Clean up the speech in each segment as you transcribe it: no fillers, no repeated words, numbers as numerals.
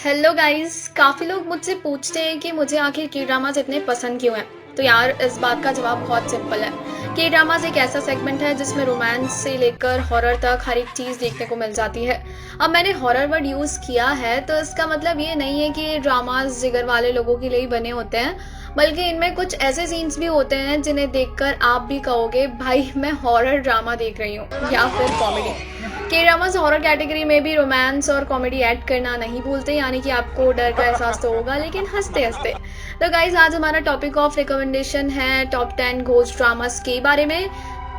Hello guys, काफ़ी लोग मुझसे पूछते हैं कि मुझे आखिर के ड्रामास इतने पसंद क्यों हैं। तो यार, इस बात का जवाब बहुत सिंपल है। के ड्रामास एक ऐसा सेगमेंट है जिसमें रोमांस से लेकर हॉरर तक हर एक चीज़ देखने को मिल जाती है। अब मैंने हॉरर वर्ड यूज़ किया है तो इसका मतलब ये नहीं है कि ये ड्रामास जिगर वाले लोगों के लिए ही बने होते हैं, बल्कि इनमें कुछ ऐसे सीन्स भी होते हैं जिन्हें देखकर आप भी कहोगे भाई मैं हॉरर ड्रामा देख रही हूँ, या फिर कॉमेडी। के ड्रामास हॉरर कैटेगरी में भी रोमांस और कॉमेडी ऐड करना नहीं भूलते, यानी कि आपको डर का एहसास तो होगा लेकिन हंसते हंसते। तो गाइज, आज हमारा टॉपिक ऑफ रिकमेंडेशन है टॉप 10 घोस्ट ड्रामास के बारे में।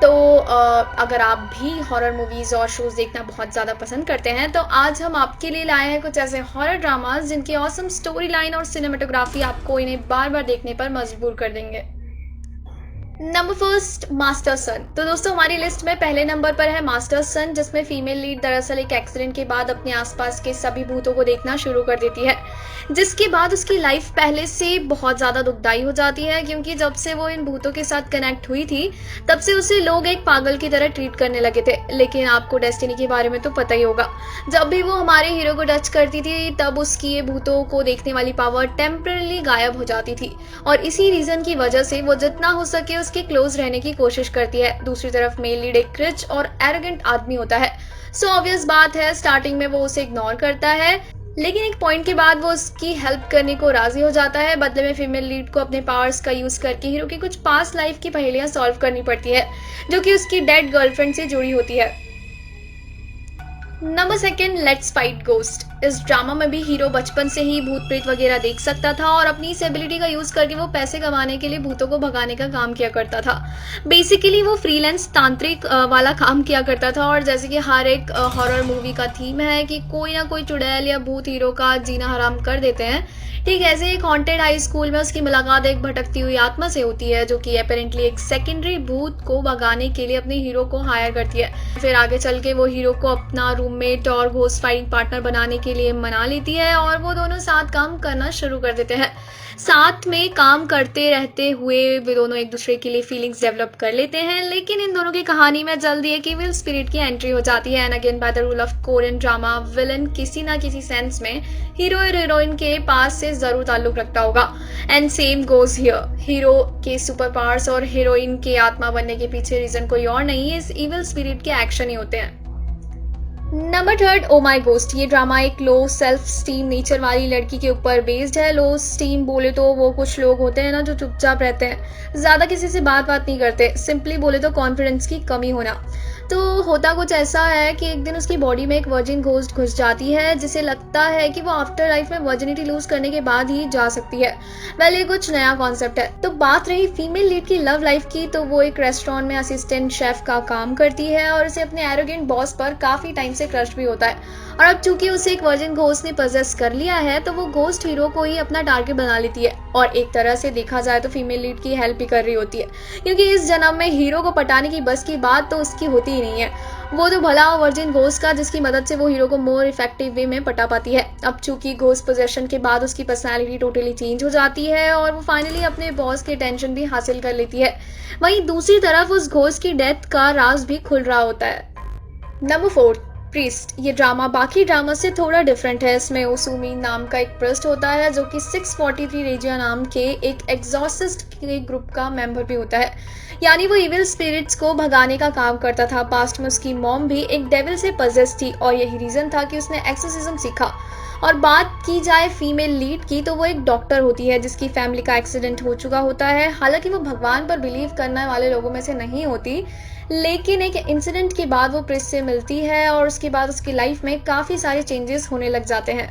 तो अगर आप भी हॉरर मूवीज़ और शोज़ देखना बहुत ज़्यादा पसंद करते हैं तो आज हम आपके लिए लाए हैं कुछ ऐसे हॉरर ड्रामास जिनकी ऑसम स्टोरी लाइन और सिनेमेटोग्राफी आपको इन्हें बार बार देखने पर मजबूर कर देंगे। नंबर फर्स्ट, मास्टर सन। तो दोस्तों, हमारी लिस्ट में पहले नंबर पर है मास्टर सन, जिसमें फीमेल लीड दरअसल एक एक्सीडेंट के बाद अपने आसपास के सभी भूतों को देखना शुरू कर देती है, जिसके बाद उसकी लाइफ पहले से बहुत ज़्यादा दुखदाई हो जाती है, क्योंकि जब से वो इन भूतों के साथ कनेक्ट हुई थी तब से उसे लोग एक पागल की तरह ट्रीट करने लगे थे। लेकिन आपको डेस्टिनी के बारे में तो पता ही होगा, जब भी वो हमारे हीरो को टच करती थी तब उसकी ये भूतों को देखने वाली पावर टेम्परली गायब हो जाती थी, और इसी रीजन की वजह से वो जितना हो सके उसके क्लोज रहने की कोशिश करती है। दूसरी तरफ मेल लीड एक रिच और एरोगेंट आदमी होता है, सो ऑब्वियस बात है स्टार्टिंग में वो उसे इग्नोर करता है, लेकिन एक पॉइंट के बाद वो उसकी हेल्प करने को राजी हो जाता है। बदले में फीमेल लीड को अपने पावर्स का यूज करके हीरो की कुछ पास्ट लाइफ की पहेलियां सॉल्व करनी पड़ती है, जो कि उसकी डेड गर्लफ्रेंड से जुड़ी होती है। Number second, let's fight ghost. इस ड्रामा में भी हीरो बचपन से ही भूत प्रेत वगैरह देख सकता था और अपनी इस एबिलिटी का यूज करके वो पैसे कमाने के लिए भूतों को भगाने का काम किया करता था। बेसिकली वो फ्रीलांस तांत्रिक वाला काम किया करता था, और जैसे कि हर एक हॉरर मूवी का थीम है कि कोई ना कोई चुड़ैल या भूत हीरो का जीना हराम कर देते हैं, ठीक ऐसे एक हॉन्टेड हाई स्कूल में उसकी मुलाकात एक भटकती हुई आत्मा से होती है, जो कि अपेरेंटली एक सेकेंडरी भूत को भगाने के लिए अपने हीरो को हायर करती है। फिर आगे चल के वो हीरो को अपना रूममेट और घोस्ट फाइटिंग पार्टनर बनाने के लिए मना लेती है और वो दोनों साथ काम करना शुरू कर देते हैं। साथ में काम करते रहते हुए वे दोनों एक दूसरे के लिए फीलिंग्स डेवलप कर लेते हैं, लेकिन इन दोनों की कहानी में जल्दी एक इविल स्पिरिट की एंट्री हो जाती है। And again by the rule of Korean drama, villain किसी ना किसी सेंस में हीरो और हीरोइन के पास से जरूर ताल्लुक रखता होगा। And same goes here, hero के सुपर पावर्स और हीरोइन के आत्मा बनने के पीछे रीजन कोई और नहीं है, इस इविल स्पिरिट के एक्शन ही होते हैं। नंबर थर्ड, ओ माई गोस्ट। ये ड्रामा एक लो सेल्फ स्टीम नेचर वाली लड़की के ऊपर बेस्ड है। लो स्टीम बोले तो वो कुछ लोग होते हैं ना जो चुपचाप रहते हैं, ज्यादा किसी से बात नहीं करते, सिंपली बोले तो कॉन्फिडेंस की कमी होना। तो होता कुछ ऐसा है कि एक दिन उसकी बॉडी में एक वर्जिन घोस्ट घुस जाती है, जिसे लगता है कि वो आफ्टर लाइफ में वर्जिनिटी लूज करने के बाद ही जा सकती है। वेल, ये कुछ नया कॉन्सेप्ट है। तो बात रही फीमेल लीड की लव लाइफ की, तो वो एक रेस्टोरेंट में असिस्टेंट शेफ का काम करती है और उसे अपने एरोगेंट बॉस पर काफी टाइम से क्रश भी होता है, और अब चूंकि उसे एक वर्जिन घोस्ट ने पजेस कर लिया है तो वो घोस्ट हीरो को ही अपना टारगेट बना लेती है, और एक तरह से देखा जाए तो फीमेल लीड की हेल्प ही कर रही होती है, क्योंकि इस जन्म में हीरो को पटाने की बस की बात तो उसकी होती ही नहीं है। वो तो भला वर्जिन घोस्ट का जिसकी मदद से वो हीरो को मोर इफेक्टिव वे में पटा पाती है। अब चूंकि घोस्ट पोजेशन के बाद उसकी पर्सनालिटी टोटली चेंज हो जाती है और वो फाइनली अपने बॉस की अटेंशन भी हासिल कर लेती है। वहीं दूसरी तरफ उस घोस्ट की डेथ का राज भी खुल रहा होता है। Number fourth, priest. ये ड्रामा बाकी ड्रामा से थोड़ा डिफरेंट है। इसमें ओसुमी नाम का एक प्रीस्ट होता है, जो कि 643 रेजिया नाम के एक एग्जॉर्सिस्ट के ग्रुप का मेंबर भी होता है, यानी वो इविल स्पिरिट्स को भगाने का काम करता था। पास्ट में उसकी मॉम भी एक डेविल से पजेस थी और यही रीजन था कि उसने एक्सोर्सिज्म सीखा। और बात की जाए फीमेल लीड की, तो वो एक डॉक्टर होती है जिसकी फैमिली का एक्सीडेंट हो चुका होता है। हालांकि वो भगवान पर बिलीव करने वाले लोगों में से नहीं होती, लेकिन एक इंसिडेंट के बाद वो प्रिंस से मिलती है और उसके बाद उसकी लाइफ में काफी सारे चेंजेस होने लग जाते हैं।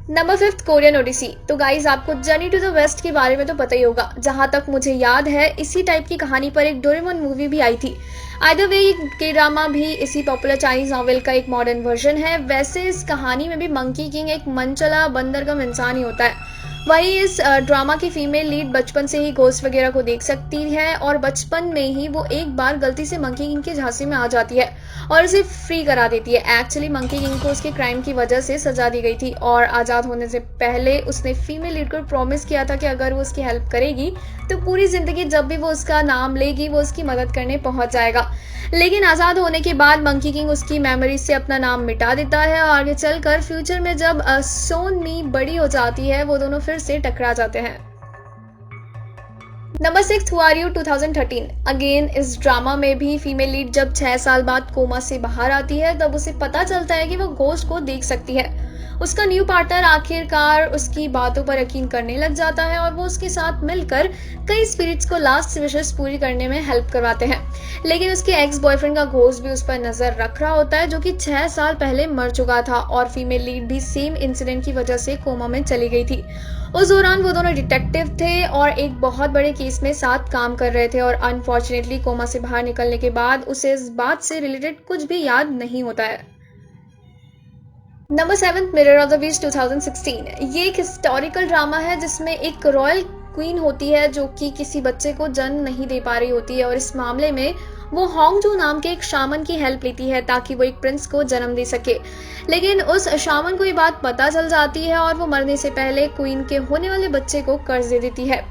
Number fifth, Korean Odyssey. तो गाइज, आपको जर्नी टू द वेस्ट के बारे में तो पता ही होगा। जहां तक मुझे याद है इसी टाइप की कहानी पर एक डोरेमोन मूवी भी आई थी। आइदर वे के ड्रामा भी इसी पॉपुलर चाइनीज नॉवेल का एक मॉडर्न वर्जन है। वैसे इस कहानी में भी मंकी किंग एक मनचला बंदरगम इंसान ही होता है, वहीं इस ड्रामा की फीमेल लीड बचपन से ही घोस्ट वगैरह को देख सकती है और बचपन में ही वो एक बार गलती से मंकी किंग के झांसे में आ जाती है और उसे फ्री करा देती है। एक्चुअली मंकी किंग को उसके क्राइम की वजह से सजा दी गई थी और आज़ाद होने से पहले उसने फीमेल लीड को प्रॉमिस किया था कि अगर वो उसकी हेल्प करेगी तो पूरी जिंदगी जब भी वो उसका नाम लेगी वो उसकी मदद करने पहुंच जाएगा। लेकिन आज़ाद होने के बाद मंकी किंग उसकी मेमोरी से अपना नाम मिटा देता है और आगे चलकर फ्यूचर में जब सोन मी बड़ी हो जाती है वो दोनों फिर से टकरा जाते हैं। Number 6 who are you 2013। Again इस ड्रामा में भी फीमेल लीड जब 6 साल बाद कोमा से बाहर आती है तब उसे पता चलता है कि वो घोस्ट को देख सकती है। उसका न्यू पार्टनर आखिरकार उसकी बातों पर यकीन करने लग जाता है और वो उसके साथ मिलकर कई स्पिरिट्स को लास्ट विशेस पूरी करने में हेल्प करवाते हैं। लेकिन उसके एक्स बॉयफ्रेंड का घोस्ट भी उस पर नजर रख रहा होता है जो कि 6 साल पहले मर चुका था और फीमेल लीड भी सेम इंसिडेंट की वजह से कोमा में चली गई थी। उस दौरान वो दोनों डिटेक्टिव थे और एक बहुत बड़े केस में साथ काम कर रहे थे और अनफॉर्चुनेटली कोमा से बाहर निकलने के बाद उसे इस बात से रिलेटेड कुछ भी याद नहीं होता है। Number 7 mirror of the beast 2016। ये एक हिस्टोरिकल ड्रामा है जिसमें एक रॉयल क्वीन होती है जो कि किसी बच्चे को जन्म नहीं दे पा रही होती है और इस मामले में वो होंगजू नाम के एक शामन की हेल्प लेती है ताकि वो एक प्रिंस को जन्म दे सके। लेकिन उस शामन को ये बात पता चल जाती है और वो मरने से पहले क्वीन के होने वाले बच्चे को कर्ज दे देती है।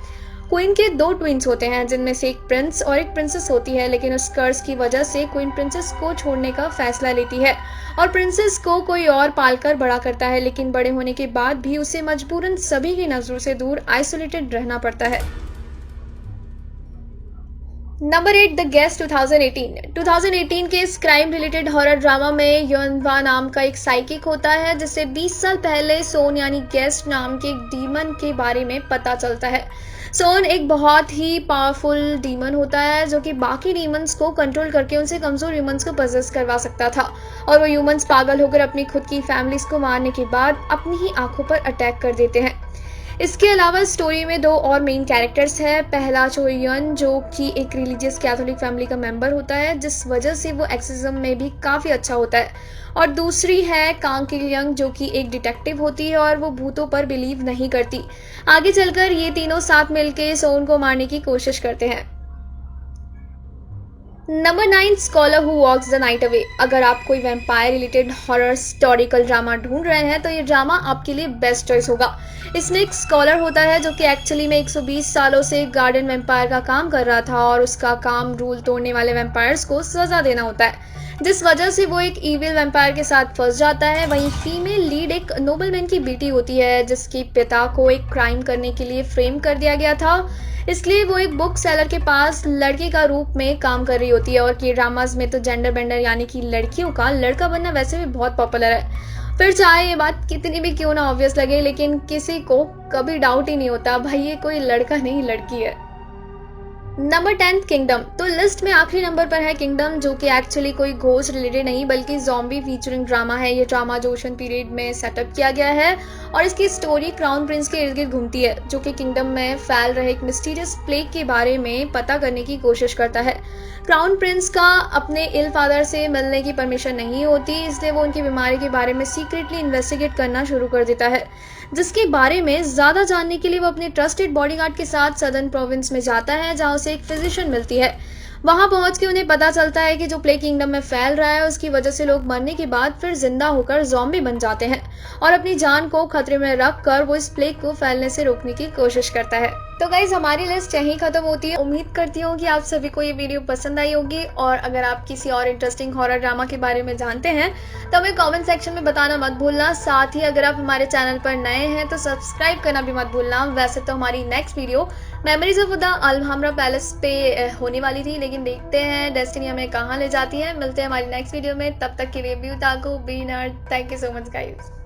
क्वीन के 2 ट्विंस होते हैं जिनमें से एक प्रिंस और एक प्रिंसेस होती है, लेकिन उस कर्ज की वजह से क्वीन प्रिंसेस को छोड़ने का फैसला लेती है और प्रिंसेस को कोई और पालकर बड़ा करता है। लेकिन बड़े होने के बाद भी उसे मजबूरन सभी की नजरों से दूर आइसोलेटेड रहना पड़ता है। नंबर 8 द गेस्ट 2018 के इस क्राइम रिलेटेड हॉरर ड्रामा में योनवा नाम का एक साइकिक होता है जिसे 20 साल पहले सोन यानी गेस्ट नाम के एक डीमन के बारे में पता चलता है। सोन एक बहुत ही पावरफुल डीमन होता है जो कि बाकी डीमंस को कंट्रोल करके उनसे कमजोर ह्यूमंस को पजेस करवा सकता था और वो ह्यूमंस पागल होकर अपनी खुद की फैमिलीज को मारने के बाद अपनी ही आंखों पर अटैक कर देते हैं। इसके अलावा स्टोरी में 2 और मेन कैरेक्टर्स हैं। पहला चोयन जो कि एक रिलीजियस कैथोलिक फैमिली का मेंबर होता है जिस वजह से वो एक्सिज्म में भी काफ़ी अच्छा होता है, और दूसरी है कांग किलियंग जो कि एक डिटेक्टिव होती है और वो भूतों पर बिलीव नहीं करती। आगे चलकर ये तीनों साथ मिलकर सोन को मारने की कोशिश करते हैं। Number 9 scholar who walks the night away. अगर आप कोई vampire related horror historical drama ढूंढ रहे हैं तो ये ड्रामा आपके लिए बेस्ट चॉइस होगा। इसमें एक स्कॉलर होता है जो कि एक्चुअली में 120 सालों से गार्डन वैम्पायर का काम कर रहा था और उसका काम रूल तोड़ने वाले वैम्पायर्स को सजा देना होता है, जिस वजह से वो एक ईविल वैम्पायर के साथ फंस जाता है। वहीं फीमेल लीड एक नोबलमैन की बेटी होती है जिसके पिता को एक क्राइम करने के लिए फ्रेम कर दिया गया था, इसलिए वो एक बुक सेलर के पास लड़के का रूप में काम कर रही होती है। और के ड्रामाज में तो जेंडर बेंडर यानी कि लड़कियों का लड़का बनना वैसे भी बहुत पॉपुलर है। फिर चाहे ये बात कितनी भी क्यों ना ऑब्वियस लगे, लेकिन किसी को कभी डाउट ही नहीं होता भाई ये कोई लड़का नहीं लड़की है। Number 10 kingdom. तो लिस्ट में आखिरी नंबर पर है किंगडम जो कि एक्चुअली कोई घोस्ट रिलेटेड नहीं बल्कि ज़ॉम्बी फीचरिंग ड्रामा है। ये ड्रामा जोशन पीरियड में सेटअप किया गया है और इसकी स्टोरी क्राउन प्रिंस के इर्द गिर्द घूमती है जो कि किंगडम में फैल रहे एक मिस्टीरियस प्लेग के बारे में पता करने की कोशिश करता है। क्राउन प्रिंस का अपने इल फादर से मिलने की परमिशन नहीं होती, इसलिए वो उनकी बीमारी के बारे में सीक्रेटली इन्वेस्टिगेट करना शुरू कर देता है, जिसके बारे में ज़्यादा जानने के लिए वो अपने ट्रस्टेड बॉडीगार्ड के साथ सदर्न प्रोविंस में जाता है जहाँ उसे एक फिजिशियन मिलती है। वहां पहुंच के उन्हें पता चलता है कि जो प्लेग किंगडम में फैल रहा है उसकी वजह से लोग मरने के बाद फिर जिंदा होकर ज़ॉम्बी बन जाते हैं और अपनी जान को खतरे में रख कर वो इस प्लेग को फैलने से रोकने की कोशिश करता है। तो गाइज हमारी लिस्ट यहीं खत्म होती है। उम्मीद करती हूँ कि आप सभी को ये वीडियो पसंद आई होगी और अगर आप किसी और इंटरेस्टिंग हॉरर ड्रामा के बारे में जानते हैं तो हमें कमेंट सेक्शन में बताना मत भूलना। साथ ही अगर आप हमारे चैनल पर नए हैं तो सब्सक्राइब करना भी मत भूलना। वैसे तो हमारी next video memories of the Alhambra palace पे होने वाली थी, लेकिन देखते हैं डेस्टिनी हमें कहाँ ले जाती है। मिलते हैं हमारी नेक्स्ट वीडियो में, तब तक के लिए be taco be nerd. Thank you so much guys.